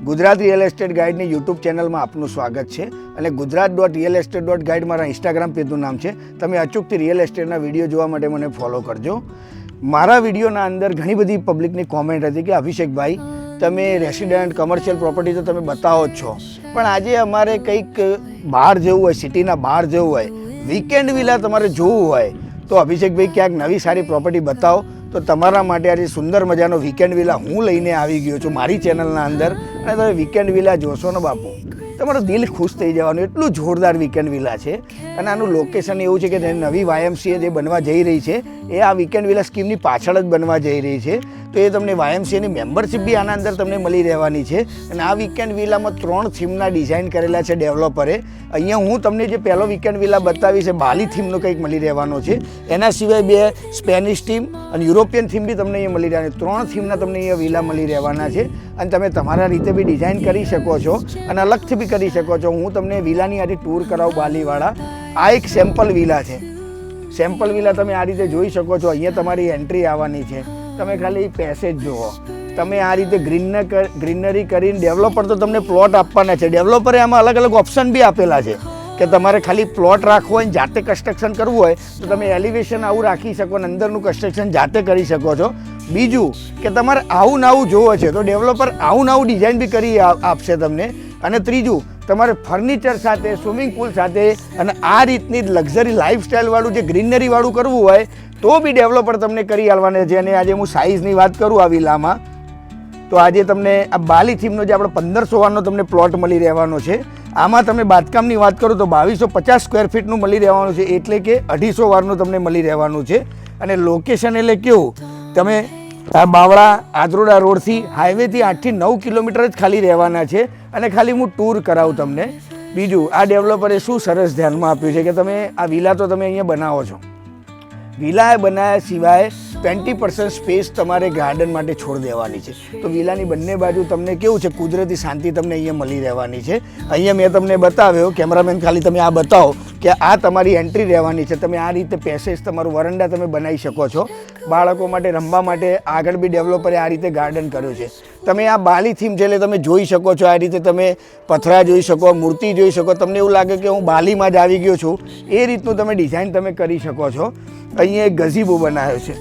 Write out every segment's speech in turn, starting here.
Gujarat real estate ગાઈડની YouTube ચેનલમાં આપનું સ્વાગત છે અને gujarat.realestate.guide મારા ઇન્સ્ટાગ્રામ પેજનું નામ છે. તમે અચૂકથી રિયલ એસ્ટેટના વિડીયો જોવા માટે મને ફોલો કરજો. મારા વિડીયોના અંદર ઘણી બધી પબ્લિકની કોમેન્ટ હતી કે અભિષેકભાઈ તમે રેસિડેન્ટ કમર્શિયલ પ્રોપર્ટી તો તમે બતાવો જ છો, પણ આજે અમારે કંઈક બહાર જવું હોય, સિટીના બહાર જવું હોય, વીકેન્ડ વિલા તમારે જોવું હોય તો અભિષેકભાઈ ક્યાંક નવી સારી પ્રોપર્ટી બતાવો. તો તમારા માટે આજે સુંદર મજાનો વીકેન્ડ વિલા હું લઈને આવી ગયો છું મારી ચેનલના અંદર, અને તમે વીકેન્ડ વિલા જોશો ને બાપુ તમારું દિલ ખુશ થઈ જવાનું, એટલું જોરદાર વીકેન્ડ વિલા છે. અને આનું લોકેશન એવું છે કે નવી YMCA જે બનવા જઈ રહી છે એ આ વીકેન્ડ વિલા સ્કીમની પાછળ જ બનવા જઈ રહી છે. તો એ તમને YMCAની મેમ્બરશીપ બી આના અંદર તમને મળી રહેવાની છે. અને આ વીકેન્ડ વિલામાં 3 થીમના ડિઝાઇન કરેલા છે ડેવલપરે. અહીંયા હું તમને જે પહેલો વીકેન્ડ વિલા બતાવી છે બાલી થીમનો કંઈક મળી રહેવાનો છે. એના સિવાય 2 સ્પેનિશ થીમ અને યુરોપિયન થીમ બી તમને અહીંયા મળી રહેવાની, 3 થીમના તમને અહીંયા વિલા મળી રહેવાના છે. અને તમે તમારા રીતે બી ડિઝાઇન કરી શકો છો અને અલગથી બી કરી શકો છો. હું તમને વિલાની આજે ટૂર કરાવું બાલીવાળા. આ એક સેમ્પલ વિલા છે. સેમ્પલ વિલા તમે આ રીતે જોઈ શકો છો. અહીંયા તમારી એન્ટ્રી આવવાની છે. તમે ખાલી પેસેજ જુઓ. તમે આ રીતે ગ્રીનરી કરીને ડેવલપર તો તમને પ્લોટ આપવાના છે. ડેવલપરે આમાં અલગ અલગ ઓપ્શન બી આપેલા છે કે તમારે ખાલી પ્લોટ રાખવો હોય, જાતે કન્સ્ટ્રક્શન કરવું હોય તો તમે એલિવેશન આવું રાખી શકો અને અંદરનું કન્સ્ટ્રક્શન જાતે કરી શકો છો. બીજું કે તમારે આવું નવું જોવો છે તો ડેવલપર આવું નવું ડિઝાઇન બી કરી આપશે તમને. અને ત્રીજું, તમારે ફર્નિચર સાથે, સ્વિમિંગ પુલ સાથે અને આ રીતની લક્ઝરી લાઈફસ્ટાઈલવાળું જે ગ્રીનરીવાળું કરવું હોય તો બી ડેવલપર તમને કરી આપવાના છે. અને આજે હું સાઇઝની વાત કરું આ વિલામાં તો આજે તમને આ બાલી થીમનો જે આપણે 1500 વારનો તમને પ્લોટ મળી રહેવાનો છે. આમાં તમે બાંધકામની વાત કરો તો 2250 સ્ક્વેર ફીટનું મળી રહેવાનું છે, એટલે કે 250 વારનું તમને મળી રહેવાનું છે. અને લોકેશન એટલે કેવું, તમે આ બાવળા આદરોડા રોડથી હાઈવેથી 8 થી 9 કિલોમીટર જ ખાલી રહેવાના છે. અને ખાલી હું ટૂર કરાવું તમને. બીજું, આ ડેવલપરે શું સરસ ધ્યાનમાં આપ્યું છે કે તમે આ વિલા તો તમે અહીંયા બનાવો છો, વિલા બનાવ્યા સિવાય 20% સ્પેસ તમારે ગાર્ડન માટે છોડ દેવાની છે. તો વિલાની બંને બાજુ તમને કેવું છે, કુદરતી શાંતિ તમને અહીંયા મળી રહેવાની છે. અહીંયા મેં તમને બતાવ્યો, કેમેરામેન ખાલી તમે આ બતાવો કે આ તમારી એન્ટ્રી રહેવાની છે. તમે આ રીતે પેસેજ, તમારું વરંડા તમે બનાવી શકો છો. બાળકો માટે રમવા માટે આગળ બી ડેવલપરે આ રીતે ગાર્ડન કર્યું છે. તમે આ બાલી થીમ છે એટલે તમે જોઈ શકો છો. આ રીતે તમે પથરા જોઈ શકો, મૂર્તિ જોઈ શકો. તમને એવું લાગે કે હું બાલીમાં જ આવી ગયો છું, એ રીતનું તમે ડિઝાઇન તમે કરી શકો છો. અહીંયા એક ગઝીબો બનાવ્યો છે.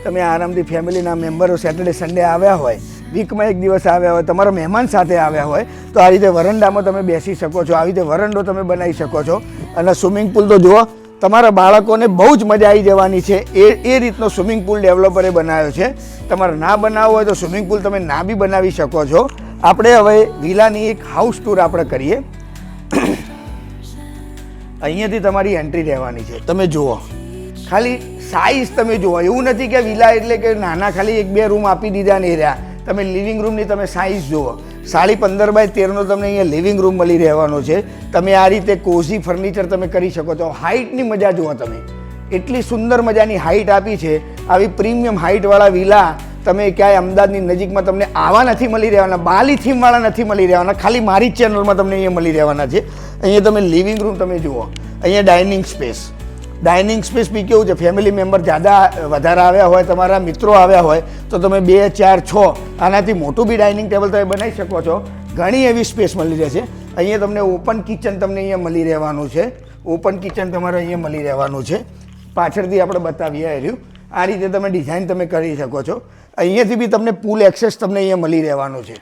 તમે આરામથી ફેમિલીના મેમ્બરો સેટરડે સન્ડે આવ્યા હોય, વીકમાં એક દિવસ આવ્યા હોય, તમારા મહેમાન સાથે આવ્યા હોય તો આ રીતે વરંડામાં તમે બેસી શકો છો. આવી રીતે વરંડો તમે બનાવી શકો છો. અને સ્વિમિંગ પુલ તો જુઓ, તમારા બાળકોને બહુ જ મજા આવી જવાની છે. એ રીતનો સ્વિમિંગ પુલ ડેવલપરે બનાવ્યો છે. તમારે ના બનાવવો હોય તો સ્વિમિંગ પુલ તમે ના બી બનાવી શકો છો. આપણે હવે વિલાની એક હાઉસ ટૂર આપણે કરીએ. અહીંયાથી તમારી એન્ટ્રી રહેવાની છે. તમે જુઓ, ખાલી સાઇઝ તમે જુઓ. એવું નથી કે વિલા એટલે કે નાના ખાલી 1-2 રૂમ આપી દીધા નહીં રહ્યા. તમે લિવિંગ રૂમની તમે સાઇઝ જુઓ. 15.5 બાય 13નો તમને અહીંયા લિવિંગ રૂમ મળી રહેવાનો છે. તમે આ રીતે કોઝી ફર્નિચર તમે કરી શકો છો. હાઇટની મજા જુઓ તમે, એટલી સુંદર મજાની હાઇટ આપી છે. આવી પ્રીમિયમ હાઇટવાળા વિલા તમે ક્યાંય અમદાવાદની નજીકમાં તમને આવા નથી મળી રહેવાના. બાલી થીમવાળા નથી મળી રહેવાના. ખાલી મારી જ ચેનલમાં તમને અહીંયા મળી રહેવાના છે. અહીંયા તમે લિવિંગ રૂમ તમે જુઓ. અહીંયા ડાઇનિંગ સ્પેસ. ડાઇનિંગ સ્પેસ બી કેવું છે, ફેમિલી મેમ્બર વધારે આવ્યા હોય, તમારા મિત્રો આવ્યા હોય તો તમે 2, 4, 6 આનાથી મોટું બી ડાઇનિંગ ટેબલ તમે બનાવી શકો છો. ઘણી એવી સ્પેસ મળી રહેશે. અહીંયા તમને ઓપન કિચન તમને અહીંયા મળી રહેવાનું છે. ઓપન કિચન તમારે અહીંયા મળી રહેવાનું છે. પાછળથી આપણે બતાવીએ રહ્યું. આ રીતે તમે ડિઝાઇન તમે કરી શકો છો. અહીંયાથી બી તમને પુલ એક્સેસ તમને અહીંયા મળી રહેવાનું છે.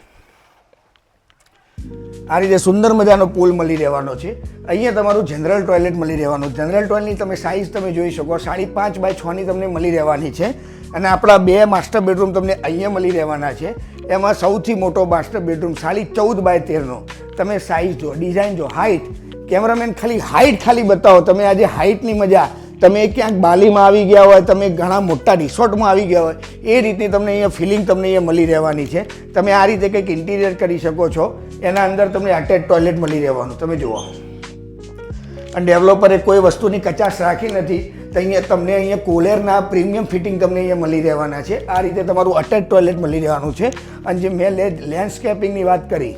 આ રીતે સુંદર મજાનો પુલ મળી રહેવાનો છે. અહીંયા તમારું જનરલ ટોયલેટ મળી રહેવાનું. જનરલ ટોયલેટની તમે સાઇઝ તમે જોઈ શકો, 5.5 બાય 6ની તમને મળી રહેવાની છે. અને આપણા 2 માસ્ટર બેડરૂમ તમને અહીંયા મળી રહેવાના છે. એમાં સૌથી મોટો માસ્ટર બેડરૂમ 14.5 બાય 13નો. તમે સાઇઝ જો, ડિઝાઇન જો, હાઇટ. કેમેરામેન ખાલી હાઇટ ખાલી બતાવો. તમે આજે હાઇટની મજા, તમે ક્યાંક બાલીમાં આવી ગયા હોય, તમે ઘણા મોટા રિસોર્ટમાં આવી ગયા હોય, એ રીતની તમને અહીંયા ફિલિંગ તમને અહીંયા મળી રહેવાની છે. તમે આ રીતે કંઈક ઇન્ટિરિયર કરી શકો છો. એના અંદર તમને અટેચ ટોયલેટ મળી રહેવાનું. તમે જુઓ, અને ડેવલપરે કોઈ વસ્તુની કચાશ રાખી નથી. તો અહીંયા તમને અહીંયા કોલેરના પ્રીમિયમ ફિટિંગ તમને અહીંયા મળી રહેવાના છે. આ રીતે તમારું અટેચ ટોયલેટ મળી રહેવાનું છે. અને જે મેં લેન્ડસ્કેપિંગની વાત કરી,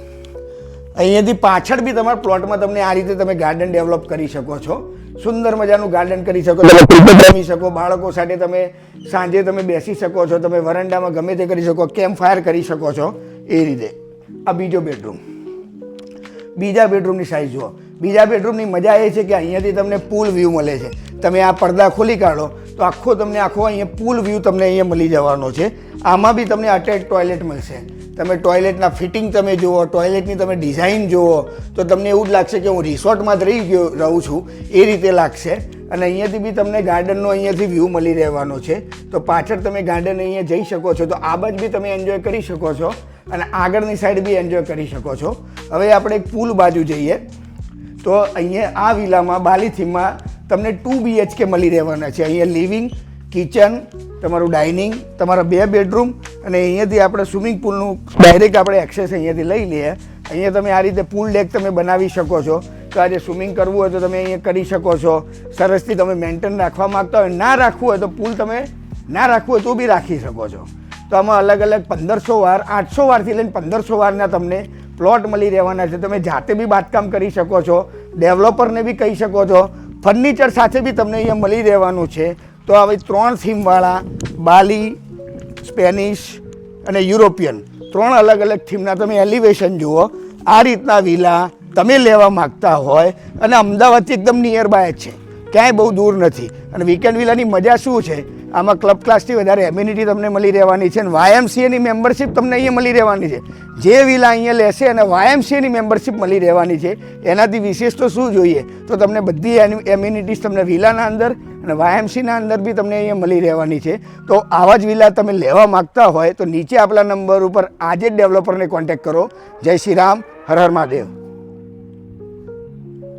અહીંયાથી પાછળ બી તમારા પ્લોટમાં તમને આ રીતે તમે ગાર્ડન ડેવલપ કરી શકો છો. સુંદર મજાનું ગાર્ડન કરી શકો, તમે ક્રિકેટ રમી શકો, બાળકો સાથે તમે સાંજે તમે બેસી શકો છો, તમે વરંડામાં ગમે તે કરી શકો, કેમ્પ ફાયર કરી શકો છો. એ રીતે આ બીજો બેડરૂમ, બીજા બેડરૂમની સાઇઝ જુઓ. બીજા બેડરૂમની મજા એ છે કે અહીંયાથી તમને પૂલ વ્યૂ મળે છે. તમે આ પડદા ખોલી કાઢો તો તમને આખો અહીંયા પૂલ વ્યૂ તમને અહીંયા મળી જવાનો છે. આમાં બી તમને અટેચ ટોયલેટ મળશે. તમે ટોયલેટના ફિટિંગ તમે જુઓ, ટોયલેટની તમે ડિઝાઇન જુઓ તો તમને એવું જ લાગશે કે હું રિસોર્ટમાં જ રહું છું એ રીતે લાગશે. અને અહીંયાથી બી તમને ગાર્ડનનો અહીંયાથી વ્યૂ મળી રહેવાનો છે. તો પાછળ તમે ગાર્ડન અહીંયા જઈ શકો છો, તો આ બાજુ બી તમે એન્જોય કરી શકો છો અને આગળની સાઈડ બી એન્જોય કરી શકો છો. હવે આપણે એક પૂલ બાજુ જઈએ તો અહીંયા આ વિલામાં બાલી થીમમાં તમને 2 BHK મળી રહેવાના છે. અહીંયા લિવિંગ, કિચન, તમારું ડાઇનિંગ, તમારા 2 બેડરૂમ અને અહીંયાથી આપણે સ્વિમિંગ પુલનું ડાયરેક્ટ આપણે એક્સેસ અહીંયાથી લઈ લઈએ. અહીંયા તમે આ રીતે પૂલ ડેક તમે બનાવી શકો છો. તો આજે સ્વિમિંગ કરવું હોય તો તમે અહીંયા કરી શકો છો. સરસથી તમે મેન્ટેન રાખવા માગતા હોય, ના રાખવું હોય તો પૂલ તમે ના રાખવું હોય તો બી રાખી શકો છો. તો આમાં અલગ અલગ 1500 વાર, 800 વારથી લઈને 1500 વારના તમને પ્લોટ મળી રહેવાના છે. તમે જાતે બી બાંધકામ કરી શકો છો, ડેવલપરને બી કહી શકો છો. ફર્નિચર સાથે બી તમને અહીંયા મળી રહેવાનું છે. તો આવી 3 થીમવાળા બાલી, સ્પેનિશ અને યુરોપિયન 3 અલગ અલગ થીમના તમે એલિવેશન જુઓ. આ રીતના વિલા તમે લેવા માગતા હોય અને અમદાવાદથી એકદમ નિયર બાય જ છે, ક્યાંય બહુ દૂર નથી. અને વીકેન્ડ વિલાની મજા શું છે, આમાં ક્લબ ક્લાસથી વધારે એમ્યુનિટી તમને મળી રહેવાની છે અને YMCAની મેમ્બરશિપ તમને અહીંયા મળી રહેવાની છે. જે વિલા અહીંયા લેશે અને YMCAની મેમ્બરશિપ મળી રહેવાની છે, એનાથી વિશેષ તો શું જોઈએ. તો તમને બધી એમ્યુનિટીઝ તમને વિલાના અંદર અને YMCAના અંદર બી તમને અહીંયા મળી રહેવાની છે. તો આવા જ વિલા તમે લેવા માગતા હોય તો નીચે આપણા નંબર ઉપર આજે જ ડેવલપરને કોન્ટેક્ટ કરો. જય શ્રી રામ, હર હર મહાદેવ.